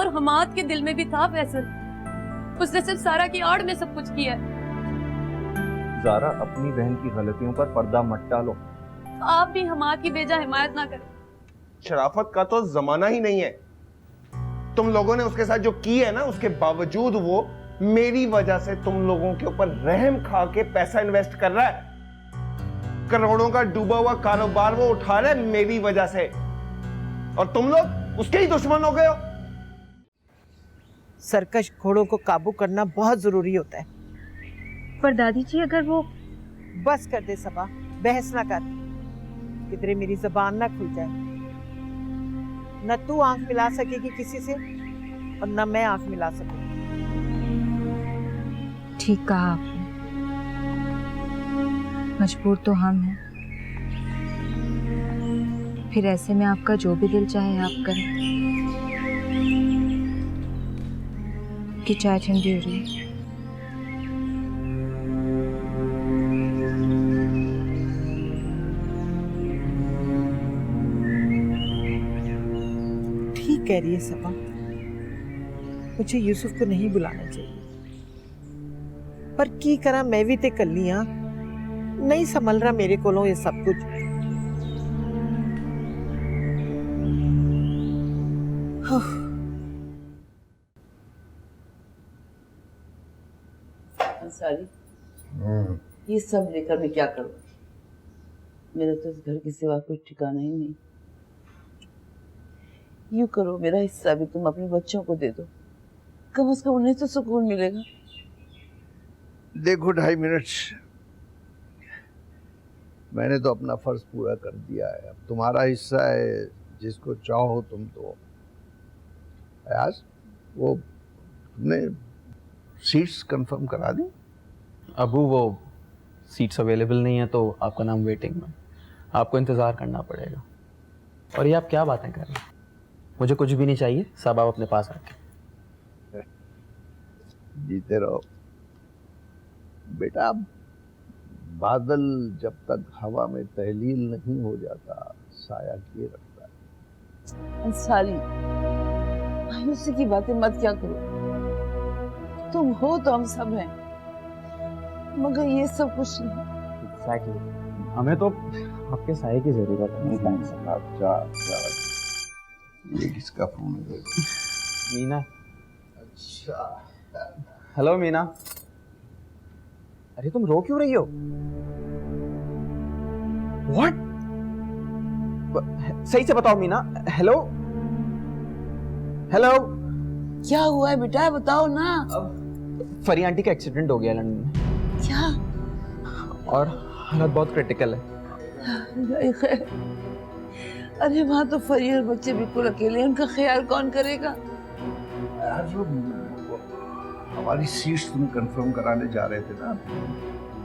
और हमाद के दिल में भी था फैसल। उसने सिर्फ सारा की आड़ में सब कुछ किया है। ज़ारा, अपनी बहन की गलतियों पर पर्दा मत डालो। आप भी हमाद की बेजा हिमायत ना करें। शराफत का तो जमाना ही नहीं है। तुम लोगों ने उसके साथ जो की है ना, उसके बावजूद वो मेरी वजह से तुम लोगों के ऊपर रहम खा के पैसा इन्वेस्ट कर रहा है। करोड़ों का डूबा हुआ कारोबार वो उठा रहा है मेरी वजह से, और तुम लोग उसके ही दुश्मन हो गए हो। सरकश घोड़ों को काबू करना बहुत जरूरी होता है। पर दादी जी अगर वो... बस कर दे सबा, बहस ना कर, किधरे मेरी जबान ना खुल जाए। न तू आंख मिला सकेगी किसी से और न मैं आंख मिला सकूंगी। ठीक कहा आपने, मजबूर तो हम हैं। फिर ऐसे में आपका जो भी दिल चाहे आप करें। कि चाय ठंडी हो रही है। ठीक कह रही है सबा, मुझे यूसुफ को नहीं बुलाना चाहिए, पर की करा मैं भी ते कल्ली हाँ, नहीं संभल रहा मेरे कोलों ये सब कुछ। अंसारी, ये सब लेकर मैं क्या करूं? मेरा तो इस घर के सिवा कोई ठिकाना ही नहीं। यूं करो, मेरा हिस्सा भी तुम अपने बच्चों को दे दो, कम से कम उन्हें तो सुकून मिलेगा। देखो 2.5 मिनट, मैंने तो अपना फर्ज पूरा कर दिया है, अब तुम्हारा हिस्सा है, जिसको चाहो तुम दो। अयाज, वो तुमने सीट्स कंफर्म करा दी? अबू, वो सीट्स अवेलेबल नहीं है तो आपका नाम वेटिंग में, आपको इंतज़ार करना पड़ेगा। और ये आप क्या बातें कर रहे हैं? मुझे कुछ भी नहीं चाहिए, सब आप अपने पास रखें। जीते रहो बेटा। बादल जब तक हवा में तहलील नहीं हो जाता, साया किए रखता है। अंसारी, मायूसी की बातें मत क्या करो। तुम हो तो हम सब हैं, मगर ये सब कुछ नहीं। Exactly. हमें तो आपके साये की जरूरत है। अच्छा, ये किसका फोन है? मीना। अच्छा, हेलो मीना। अरे तुम रो क्यों रही हो? What? सही से बताओ मीना। Hello hello. क्या हुआ है बेटा, बताओ ना। फरी आंटी का एक्सीडेंट हो गया लंदन में। क्या? और हालत बहुत क्रिटिकल है। अरे वहाँ तो फरी और बच्चे बिल्कुल अकेले हैं, उनका ख्याल कौन करेगा? यार जो हमारी सीट्स तुम कंफर्म कराने जा रहे थे ना,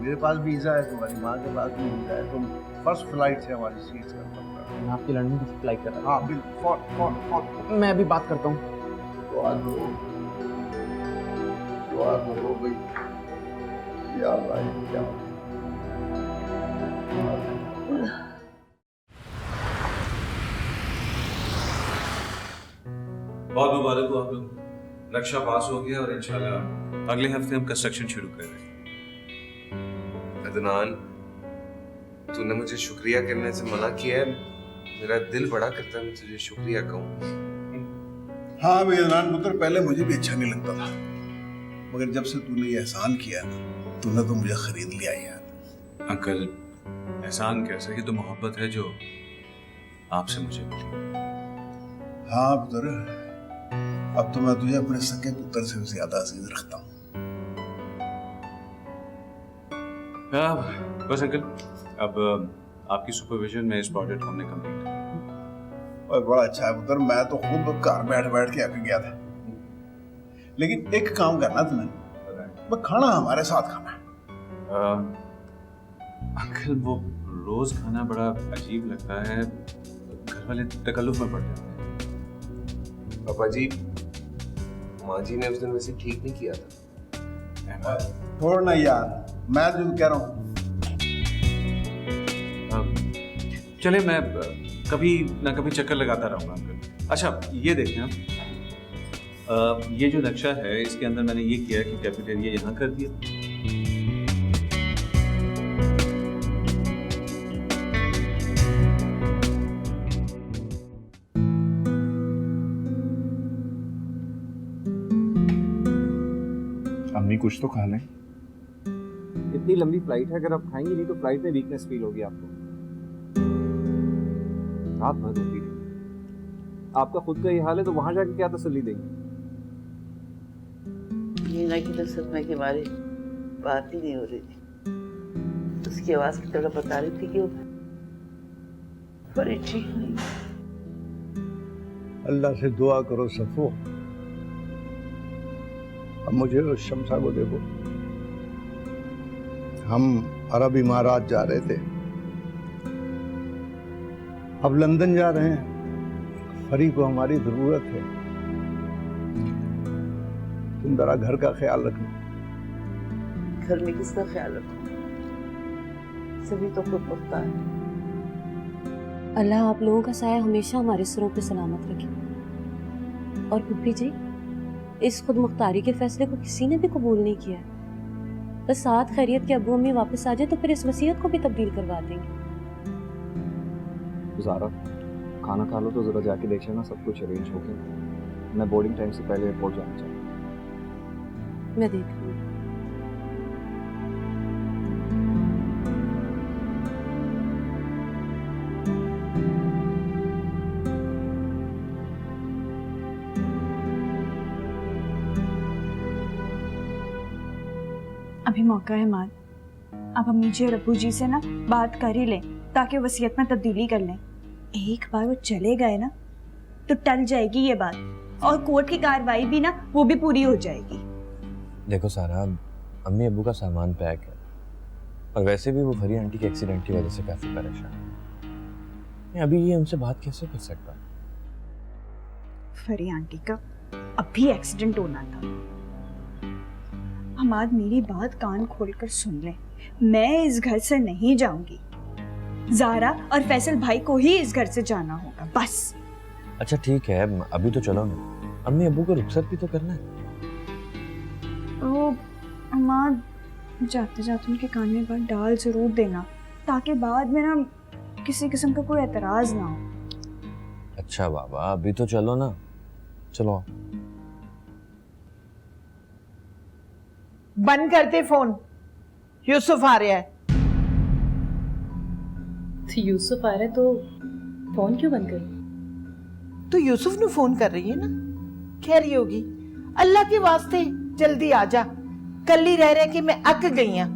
मेरे पास वीजा है, तुम्हारी माँ के पास भी वीजा है, तुम फर्स्ट फ्लाइट से हमारी सीट्स कंफर्म करा। मैं आपकी लंदन की फ्लाइट कर रहा हूँ। हाँ बिल्कुल, मैं अभी बात करता हूँ। दुआ करो भाई, या भाई क्या। बहुत मुबारक हो आप लोग, नक्शा पास हो गया और इंशाल्लाह अगले हफ्ते हम कंस्ट्रक्शन शुरू कर रहे हैं। अदनान, तूने मुझे शुक्रिया करने से मना किया है, मेरा दिल बड़ा करता है मैं तुझे शुक्रिया कहूँ। हाँ भाई अदनान पुत्र, पहले मुझे भी अच्छा नहीं लगता था, मगर जब से तूने ये एहसान किया ना, तूने तो मुझे खरीद लिया यार। अंकल, एहसान कैसा, ये तो मोहब्बत है जो आपसे मुझे मिली। हाँ पुत्र, अब तो मैं तुझे अपने सगे पुत्र से भी ज्यादा अजीज रखता हूँ। बस अंकल, अब आपकी सुपरविजन में इस प्रोजेक्ट हमने कंप्लीट किया। और बड़ा अच्छा है पुत्र, मैं तो खुद घर बैठ के आके गया था। लेकिन एक काम करना तुम्हें, वो खाना हमारे साथ खाना है। अंकल, वो रोज खाना बड़ा अजीब लगता है, घर वाले तकल्लुफ में पड़ जाते हैं। पापा जी, माँ जी ने उस दिन वैसे ठीक नहीं किया था। छोड़ ना यार, मैं जो कह रहा हूँ। चले, मैं कभी ना कभी चक्कर लगाता रहूंगा अंकल। अच्छा ये देखें आप, ये जो नक्शा है इसके अंदर मैंने ये किया कि कैफेटेरिया यहाँ कर दिया। अम्मी कुछ तो खा लें। इतनी लंबी फ्लाइट है, अगर आप खाएंगे नहीं तो फ्लाइट में वीकनेस फील होगी आपको। रात भर रोती रही, आपका खुद का ये हाल है तो वहां जाके क्या तसल्ली देंगे? मीना की तो सदमे के बारे बात ही नहीं हो रही थी। उसकी आवाज की तरह बता रही थी कि वो बड़ी ठीक नहीं। अल्लाह से दुआ करो सफो, अब मुझे उस शमसा को देखो। हम अरब इमारात जा रहे थे, अब लंदन जा रहे हैं। फरी को हमारी जरूरत है, तुम जरा घर का ख्याल रखना। घर में किसका ख्याल रखो, सभी तो खुद मुख्तार है। अल्लाह आप लोगों का साया हमेशा हमारे सिरों पे सलामत रखे। और पुप्पी जी, इस खुद मुख्तारी के फैसले को किसी ने भी कबूल नहीं किया है। बस साथ खैरियत के अब्बू अम्मी वापस आ जाए तो फिर इस वसीयत को भी तब्दील करवा देंगे। ज़ारा, खाना खा लो तो ज़रा जाके देख लेना सब कुछ अरेंज हो गया। मैं बोर्डिंग टाइम से पहले एयरपोर्ट जाना चाहता हूँ। मैं देख लूँगी। अभी मौका है माँ, आप अम्मी जी और अब्बू जी से ना बात कर ही लें ताकि वसीयत में तब्दीली कर लें। एक बार वो चले गए ना तो टल जाएगी ये बात, और कोर्ट की कार्रवाई भी ना वो भी पूरी हो जाएगी। देखो सारा, अम्मी अब्बू का सामान पैक है और वैसे भी वो फरी आंटी के एक्सीडेंट की वजह से काफी परेशान है। अभी ये हमसे बात कैसे कर सकता? फरी आंटी का अभी एक्सीडेंट होना था। हमाद, मेरी बात कान खोलकर सुन ले, मैं इस घर से नहीं जाऊंगी। ज़ारा और फैसल भाई को ही इस घर से जाना होगा, बस। अच्छा ठीक है, अभी तो चलो ना, अम्मी अब्बू को रुखसत भी तो करना है। ओ हमाद, जाते जाते उनके कान में बात डाल जरूर देना ताकि बाद में ना किसी किस्म का कोई एतराज ना हो। अच्छा बाबा, अभी तो चलो ना, चलो। बंद करते फोन, यूसुफ आ रहा है। तो यूसुफ आ रहा है तो फोन क्यों बंद करूं? तो यूसुफ ने फोन कर रही है ना, कह रही होगी अल्लाह के वास्ते जल्दी आ जा, कल ही रह रहे कि मैं अक गई हूं।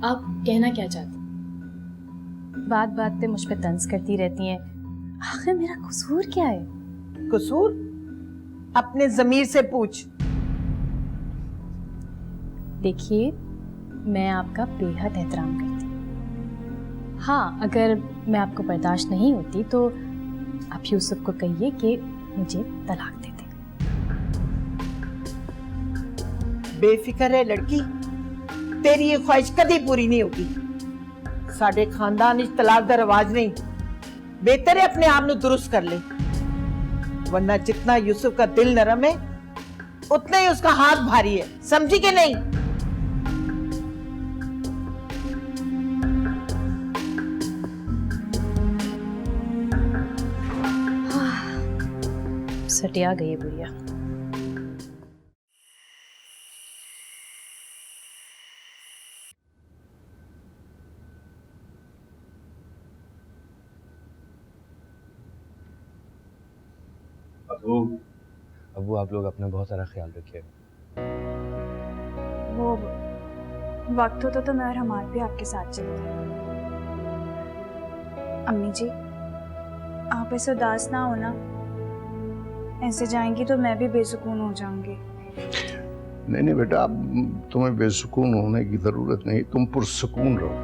आप कहना क्या चाहती? बात बात पे मुझ पे तंज करती रहती हैं। आखिर मेरा कसूर क्या है? कसूर अपने जमीर से पूछ। देखिए, मैं आपका बेहद एहतराम करती हूँ। हाँ, अगर मैं आपको बर्दाश्त नहीं होती तो आप यूसुफ को कहिए कि मुझे तलाक दे दे। बेफिक्र है लड़की, तेरी ये ख्वाहिश कभी पूरी नहीं होगी। साडे खानदान इस तलाक दा रवाज नहीं, बेहतर है अपने आप को दुरुस्त कर ले, वरना जितना यूसुफ का दिल नरम है उतना ही उसका हाथ भारी है, समझी कि नहीं? सटिया गई बुढ़िया। अब्बू आप लोग अपना बहुत सारा ख्याल रखिए। वो वक्त होता तो मैं और हमारे भी आपके साथ चलते। अम्मी जी, आप ऐसे उदास ना होना, ऐसे जाएंगी तो मैं भी बेसुकून हो जाऊंगी। नहीं नहीं बेटा, अब तुम्हें बेसुकून होने की जरूरत नहीं, तुम पुरसुकून रहो।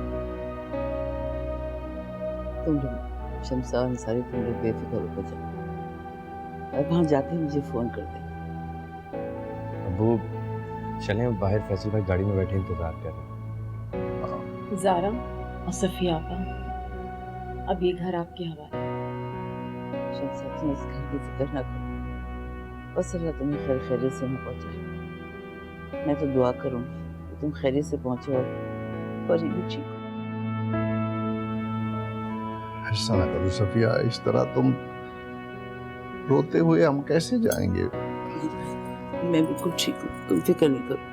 तुम लोग शमसा और अंसारी, तुम लोग बेफिक्र होकर जाओ, और वहां जाते ही मुझे फोन कर दे। अब्बू चलें, बाहर फैसल भाई गाड़ी में बैठे इंतजार कर रहे हैं। ज़ारा और सफिया आपा, अब ये घर आपके हवाले। शमसा, तुम इस घर की फिक्र न करो, बस अल्लाह तुम्हें खैर खैरियत से वहाँ पहुँचाए। मैं तो दुआ करूँगी कि तुम खैरियत से पहुँचो और परी भी ठीक हो। ऐसा ना करो सफिया, इस तरह तुम रोते हुए हम कैसे जाएंगे? मैं बिल्कुल ठीक हूँ, तुम फिक्र नहीं करो,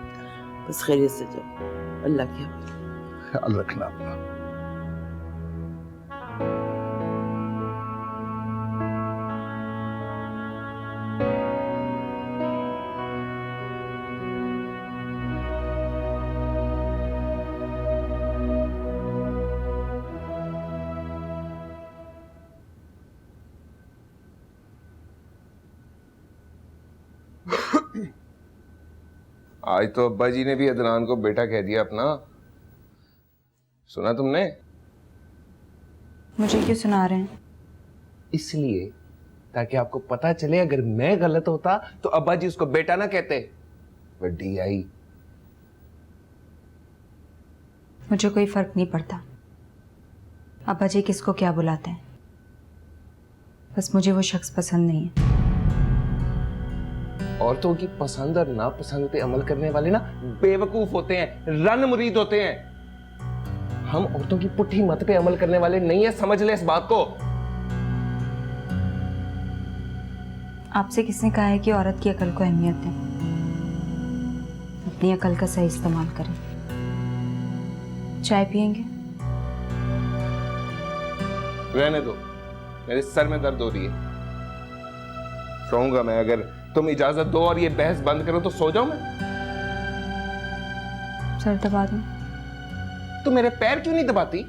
बस खैरियत से जाओ। अल्लाह की हफ़्ज़। ख्याल रखना अपना। आज तो अब्बा जी ने भी अदनान को बेटा कह दिया अपना, सुना तुमने? मुझे क्यों सुना रहे हैं? इसलिए ताकि आपको पता चले अगर मैं गलत होता तो अब्बा जी उसको बेटा ना कहते। बड्डी आई। मुझे कोई फर्क नहीं पड़ता अब्बा जी किसको क्या बुलाते हैं, बस मुझे वो शख्स पसंद नहीं है। औरतों की पसंद और नापसंद पे अमल करने वाले ना बेवकूफ होते हैं, रन मुरीद होते हैं। हम औरतों की पुट्ठी मत पे अमल करने वाले नहीं है, समझ ले इस बात को। आपसे किसने कहा है कि औरत की अकल को अहमियत है? अपनी अकल का सही इस्तेमाल करें। चाय पियेंगे? रहने दो, मेरे सर में दर्द हो रही है, सोऊंगा मैं। अगर तुम इजाजत दो और ये बहस बंद करो तो सो जाऊं मैं। सर दबा दूं? तो मेरे पैर क्यों नहीं दबाती?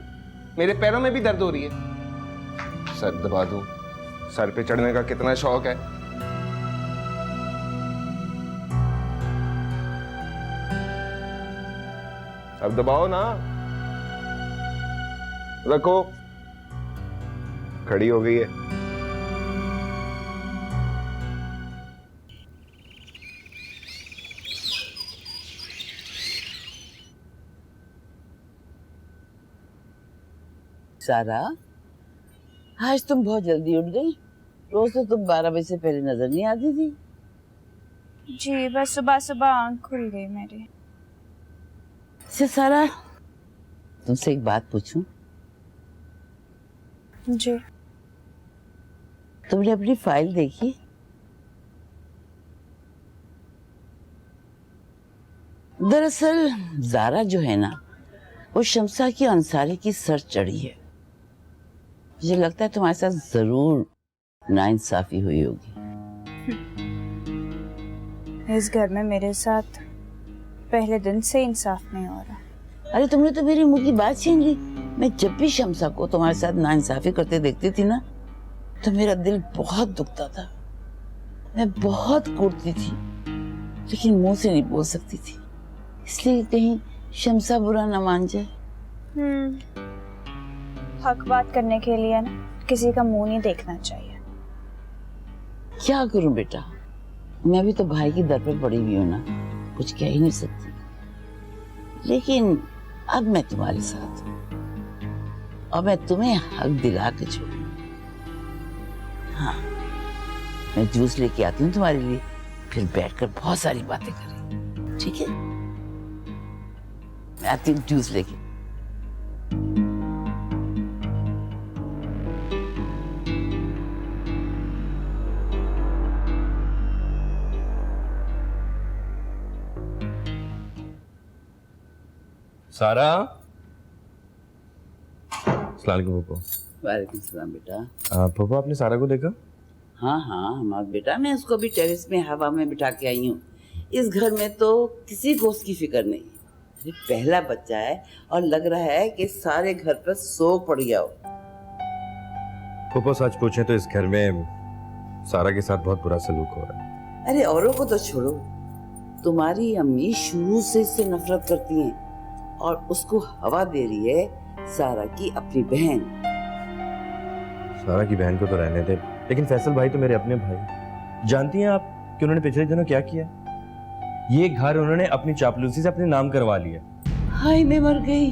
मेरे पैरों में भी दर्द हो रही है। सर दबा दूं? सर पे चढ़ने का कितना शौक है। अब दबाओ ना। रखो, खड़ी हो गई है। सारा, आज तुम बहुत जल्दी उठ गई। रोज तो तुम 12 बजे से पहले नजर नहीं आती थी। जी बस सुबह सुबह आँख खुल गई मेरी। सारा, तुमसे एक बात पूछूं? जी। तुमने अपनी फाइल देखी? दरअसल जारा जो है ना, वो शमसा की अंसारी की सर चढ़ी है। मुझे लगता है तुम्हारे साथ जरूर नाइंसाफी हुई होगी। इस घर में मेरे साथ पहले दिन से इंसाफ नहीं हो रहा। अरे तुमने तो मेरी मुंह की बात छीन ली। मैं जब भी शमसा को तुम्हारे साथ नाइंसाफी करते देखती थी ना, तो मेरा दिल बहुत दुखता था। मैं बहुत कूटती थी, लेकिन मुंह से नहीं बोल सकती थी, इसलिए कहीं शमसा बुरा न मान जाए। हक बात करने के लिए ना किसी का मुंह नहीं देखना चाहिए। क्या करूं बेटा, मैं भी तो भाई की दर पर पड़ी हुई हूं ना, कुछ कह ही नहीं सकती। लेकिन अब मैं तुम्हारे साथ हूं और मैं तुम्हें हक दिला के छोड़ूं। हाँ, मैं जूस लेके आती हूँ तुम्हारे लिए, फिर बैठकर बहुत सारी बातें करें, ठीक है? मैं आती हूँ जूस लेके। सारा, अस्सलाम वालेकुम पप्पू। वालेकुम सलाम बेटा। पप्पू, आपने सारा को देखा? हाँ हाँ हमारा बेटा, मैं उसको भी टेरेस में हवा में बिठा के आई हूँ। इस घर में तो किसी को उसकी फिक्र नहीं। अरे पहला बच्चा है और लग रहा है कि सारे घर पर सोग पड़ गया हो। पप्पू, सच पूछे तो इस घर में सारा के साथ बहुत बुरा सलूक हो रहा है। अरे औरों को तो छोड़ो, तुम्हारी अम्मी शुरू से इससे नफरत करती हैं और उसको हवा दे रही है सारा की अपनी बहन। सारा की बहन को तो रहने दे, लेकिन फैसल भाई तो मेरे अपने भाई। जानती हैं आप कि उन्होंने पिछले दिनों क्या किया? ये घर उन्होंने अपनी चापलूसी से अपने नाम करवा लिया। हाय मैं मर गई।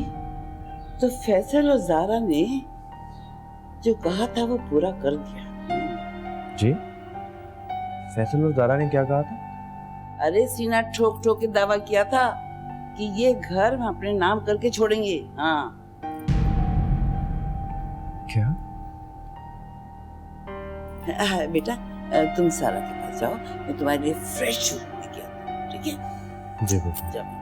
तो फैसल और जारा ने जो कहा था वो पूरा कर दिया। जी? फैसल और ज़ारा ने क्या कहा था? अरे सीना ठोक ठोक के दावा किया था कि ये घर हम अपने नाम करके छोड़ेंगे। हाँ क्या? बेटा तुम सारा के पास जाओ, मैं तुम्हारे लिए फ्रेश जूस लेके आता हूँ, ठीक है? जी बेटा। जाओ।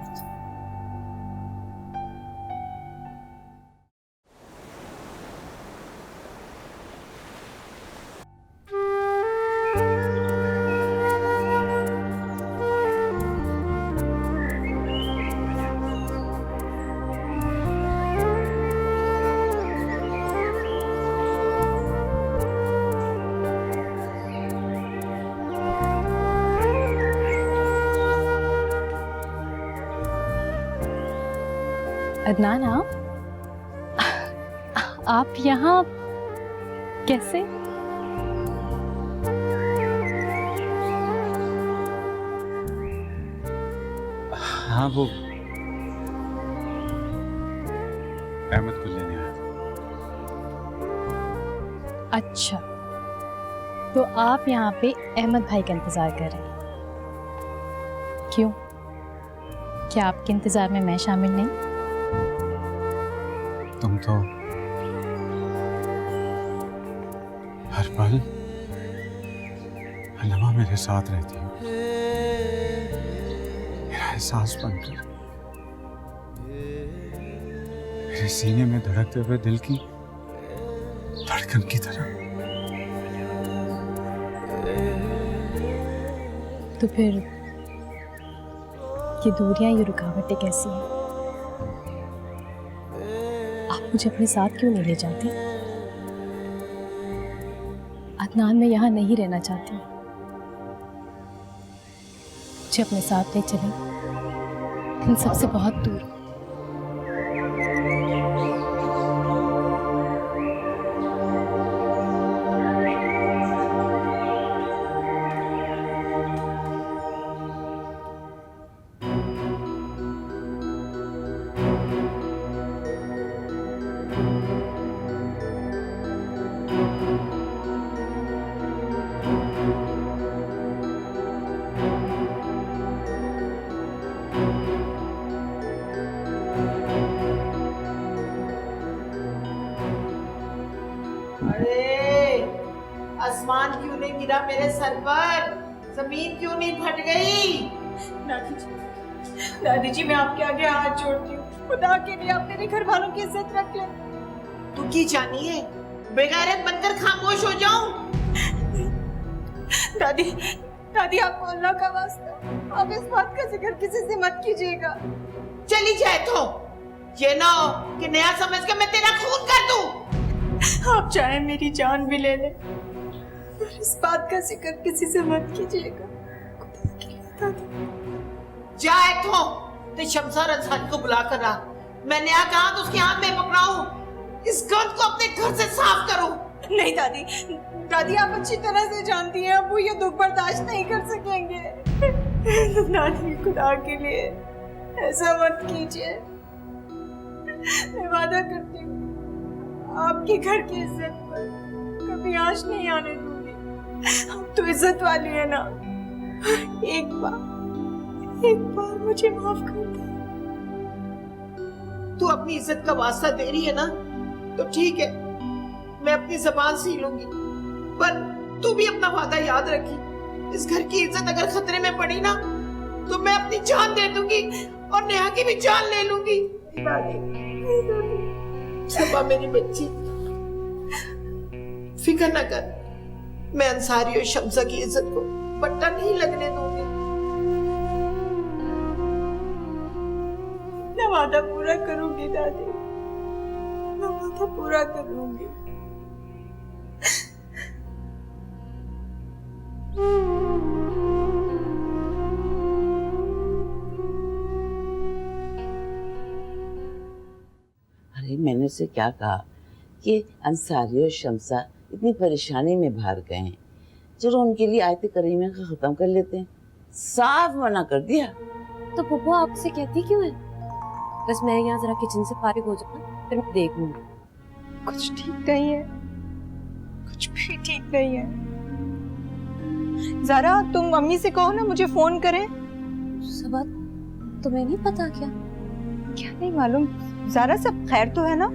अदनान आप यहाँ कैसे? हाँ वो अहमद को लेने आया था। अच्छा, तो आप यहाँ पे अहमद भाई का इंतजार कर रहे हैं? क्यों, क्या आपके इंतजार में मैं शामिल नहीं? तुम तो हर पल हलवा मेरे साथ रहती हो, मेरा एहसास बनकर, मेरे सीने में धड़कते हुए दिल की धड़कन की तरह। तो फिर ये दूरियां, ये रुकावटें कैसी हैं? आप मुझे अपने साथ क्यों नहीं ले जाती? अदनान, मैं यहाँ नहीं रहना चाहती, मुझे अपने साथ ले चलें, इन सबसे बहुत दूर। आसमान क्यों नहीं गिरा मेरे सर पर? जमीन क्यों नहीं फट गई? दादी जी मैं आपके आगे हाथ जोड़ती हूँ, खुदा के लिए आप मेरे घर वालों की इज्जत रख लें। तू की जानी है बेगैरत बनकर खामोश हो जाऊं? दादी दादी, आपको अल्लाह का वास्ता आप इस बात का जिक्र किसी से मत कीजिएगा। चली जाए तो ये ना हो कि नया समझ के मैं तेरा खून कर दूं। आप चाहे मेरी जान भी ले लें, पर इस बात का जिक्र किसी से मत कीजिएगा, खुदा के लिए दादी। जाए तो शमशार अंसारी को बुला कर रहा, मैं नया कहा तो उसके हाथ में पकड़ाऊं, इस गंद को अपने घर से साफ करूं। नहीं दादी, दादी आप अच्छी तरह से जानती हैं अब वो ये दुख बर्दाश्त नहीं कर सकेंगे। दादी खुदा के लिए ऐसा मत कीजिए, मैं वादा करती हूँ आपके घर की इज्जत पर कभी आंच नहीं आने दूंगी। आप तो इज्जत वाली है ना, एक बार मुझे माफ कर दे। तू अपनी इज्जत का वास्ता दे रही है ना, तो ठीक है, मैं अपनी जबान सी लूंगी, पर तू भी अपना वादा याद रखी। इस घर की इज्जत अगर खतरे में पड़ी ना, तो मैं अपनी जान दे दूंगी और नेहा की भी जान ले लूंगी। सबा मेरी बच्ची, फिक्र न कर, मैं अंसारी और शम्सा की इज्जत को पट्टा नहीं लगने दूंगी। मैं वादा पूरा करूंगी दादी, मैं वादा पूरा करूंगी। अरे मैंने उसे क्या कहा कि अंसारी और शम्सा इतनी परेशानी में बाहर गए हैं, चलो उनके लिए आयत करीमा का खत्म कर लेते हैं। साफ मना कर दिया। तो पप्पू आपसे कहती क्यों है? बस मैं यहाँ जरा किचन से फारिग हो जाऊँ, फिर मैं देख लूंगी। कुछ ठीक नहीं है, कुछ भी ठीक नहीं है। जरा तुम मम्मी से कहो ना मुझे फोन करें। सबा तुम्हें नहीं पता क्या? क्या नहीं मालूम, जरा सब खैर तो है ना?